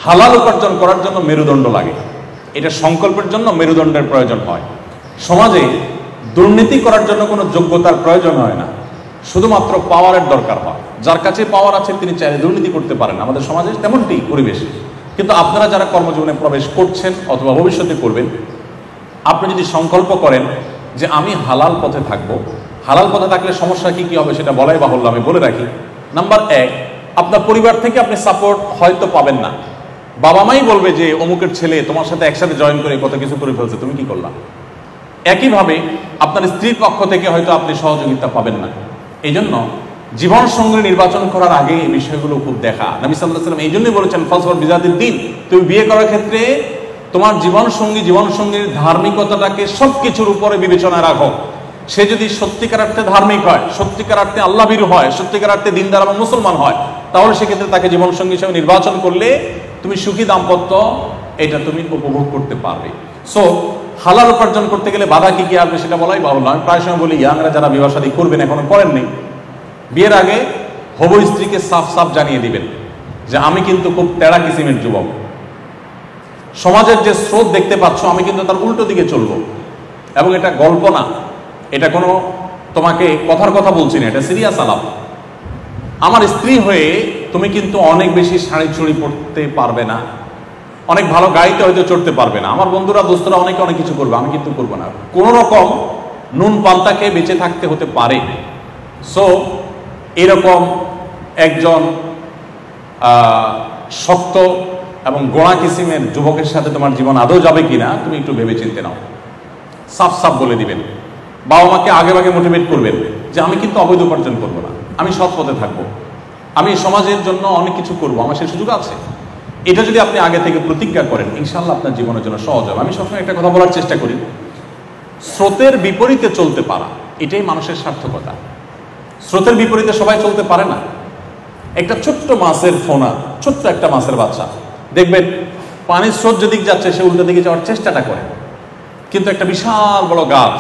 হালাল উপার্জন করার জন্য মেরুদণ্ড লাগে, এটা সংকল্পের জন্য মেরুদণ্ডের প্রয়োজন হয়। সমাজে দুর্নীতি করার জন্য কোনো যোগ্যতার প্রয়োজন হয় না, শুধুমাত্র পাওয়ারের দরকার হয়। যার কাছে পাওয়ার আছে তিনি চাইলে দুর্নীতি করতে পারেন। আমাদের সমাজে তেমনটি পরিবেশ। কিন্তু আপনারা যারা কর্মজীবনে প্রবেশ করছেন অথবা ভবিষ্যতে করবেন, আপনি যদি সংকল্প করেন যে আমি হালাল পথে থাকবো, হালাল পথে থাকলে সমস্যা কি কি হবে সেটা বলাই বাহুল্য, আমি বলে রাখি। নাম্বার 1, আপনার পরিবার থেকে আপনি সাপোর্ট হয়তো পাবেন না। বাবা মাই বলবে যে অমুকের ছেলে তোমার সাথে একসাথে জয়েন করে কত কিছু করে ফেলছে, তুমি কি করলা। একইভাবে আপনার স্ত্রীর পক্ষ থেকে হয়তো আপনি সহযোগিতা পাবেন না। এই জন্য জীবন সঙ্গী নির্বাচন করার আগে এই বিষয়গুলো খুব দেখা। নবী সাল্লাল্লাহু আলাইহি ওয়াসাল্লাম এই জন্যই বলেছেন ফাসওয়ার বিজাতিদ দ্বীন, তুমি বিয়ে করার ক্ষেত্রে তোমার জীবন সঙ্গীর ধার্মিকতাটাকে সবকিছুর উপরে বিবেচনায় রাখো। সে যদি সত্যিকার অর্থে ধার্মিক হয়, সত্যিকার অর্থে আল্লাহভীরু হয়, সত্যিকার অর্থে দিনদার এবং মুসলমান হয়, তাহলে সেক্ষেত্রে তাকে জীবন সঙ্গী হিসেবে নির্বাচন করলে তুমি সুখী দাম্পত্য এটা তুমি উপভোগ করতে পারবে। সো হালাল উপার্জন করতে গেলে বাধা কি কি আসবে সেটা বলাই বাহুল্য। আমি প্রায় সময় বলি, ইয়াংরা যারা বিবাহ শাদী করবেন, এখনো করেননি, বিয়ের আগে হবু স্ত্রীকে সাফ সাফ জানিয়ে দিবেন যে আমি কিন্তু খুব তেড়া কিসিমের যুবক, সমাজের যে স্রোত দেখতে পাচ্ছ আমি কিন্তু তার উল্টো দিকে চলবো। এবং এটা গল্প না, এটা কোনো তোমাকে কথার কথা বলছি না, এটা সিরিয়াস আলাপ। আমার স্ত্রী হয়ে তুমি কিন্তু অনেক বেশি শাড়ি চুড়ি পরতে পারবে না, অনেক ভালো গাড়িতে হয়তো চড়তে পারবে না, আমার বন্ধুরা দোস্তরা অনেকে অনেক কিছু করবে, আমি কিন্তু করবো না। কোন রকম নুন পান্তাকে বেঁচে থাকতে হতে পারে। সো এরকম একজন শক্ত এবং গোড়া কিসিমের যুবকের সাথে তোমার জীবন আদৌ যাবে কিনা তুমি একটু ভেবে চিন্তে নাও। সাফ সাফ বলে দিবেন। বাবা মাকে আগে ভাগে মোটিভেট করবেন যে আমি কিন্তু অবৈধ উপার্জন করবো না, আমি সৎ পথে থাকবো, আমি সমাজের জন্য অনেক কিছু করবো, আমার সেই সুযোগ আছে। এটা যদি আপনি আগে থেকে প্রতিজ্ঞা করেন, ইনশাল্লাহ আপনার জীবনের জন্য সহজ হবে। আমি সবসময় একটা কথা বলার চেষ্টা করি, স্রোতের বিপরীতে চলতে পারা এটাই মানুষের সার্থকতা। স্রোতের বিপরীতে সবাই চলতে পারে না। একটা ছোট্ট মাছের ফোনা, ছোট্ট একটা মাছের বাচ্চা, দেখবেন পানির স্রোত যেদিকে যাচ্ছে সে উল্টো দিকে যাওয়ার চেষ্টাটা করে। কিন্তু একটা বিশাল বড় গাছ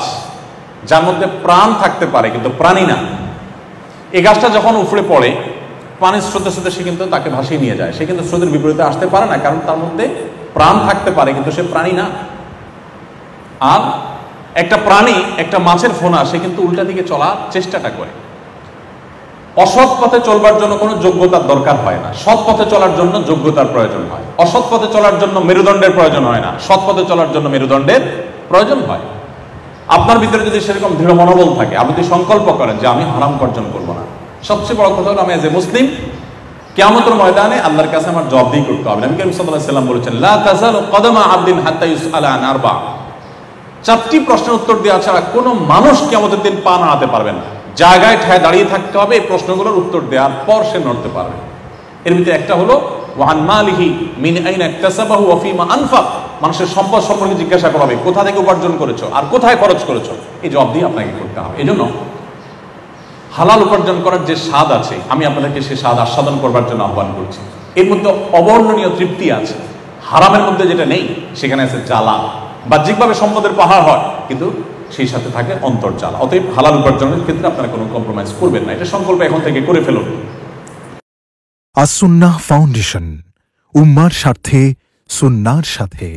যার মধ্যে প্রাণ থাকতে পারে কিন্তু প্রাণী না, এই গাছটা যখন উপড়ে পড়ে পানির স্রোতে স্রোতে সে কিন্তু তাকে ভাসিয়ে নিয়ে যায়। সে কিন্তু স্রোতের বিপরীতে আসতে পারে না, কারণ তার মধ্যে প্রাণ থাকতে পারে কিন্তু সে প্রাণী না। আর একটা প্রাণী, একটা মাছের ফোনা, সে কিন্তু উল্টা দিকে চলার চেষ্টাটা করে। অসৎ পথে চলবার জন্য কোনো যোগ্যতার দরকার হয় না, সৎ পথে চলার জন্য যোগ্যতার প্রয়োজন হয়। অসৎ পথে চলার জন্য মেরুদণ্ডের প্রয়োজন হয় না, সৎ পথে চলার জন্য মেরুদণ্ডের প্রয়োজন হয়। আপনার ভিতরে যদি সেরকম দৃঢ় মনোবল থাকে, আপনি যদি সংকল্প করেন যে আমি হারাম উপার্জন করবো না, সবচেয়ে বড় কথা হলো আমি এজ এ মুসলিম কিয়ামতের ময়দানে আল্লাহর কাছে আমার জবাবদিহি করতে হবে। নবী করিম সাল্লাল্লাহু আলাইহি ওয়াসাল্লাম বলেছেন, লা তাযালু কদমা আবদিন হাত্তা ইউসআলা আন আরবা। 4টি প্রশ্নের উত্তর দেওয়া ছাড়া কোনো মানুষ কিয়ামতের দিন পা নাড়াতে পারবে না। জায়গায় ঠায় দাঁড়িয়ে থাকতে হবে, এই প্রশ্নগুলোর উত্তর দেওয়ার পর সে নড়তে পারবে। এর ভিতরে একটা হলো ওয়ান মালিহি মিন আইনা ইকতাসাবাহু ওয়া ফিমা আনফাক। মানুষের সম্পদ সম্পর্কে জিজ্ঞাসা করা হবে, কোথা থেকে উপার্জন করেছো আর কোথায় খরচ করেছো, এই জবাবদিহি আপনাকে করতে হবে। এই জন্য হালাল উপার্জন করার যে স্বাদ আছে, আমি আপনাদেরকে সে স্বাদ আস্বাদন করবার জন্য আহ্বান করছি। এর মধ্যে অবর্ণনীয় তৃপ্তি আছে। হারামের মধ্যে যেটা নেই সেখানে আছে জ্বালা। বাহ্যিকভাবে সম্পদের পাহাড় হয়, কিন্তু সেই সাথে থাকে অন্তর্জাল। অতএব হালাল উপার্জনের ক্ষেত্রে আপনারা কোনো কম্প্রোমাইজ করবেন না, এটা সংকল্প এখন থেকে করে ফেলুন। আস-সুন্নাহ ফাউন্ডেশন, উম্মার স্বার্থে সুন্নাহর সাথে।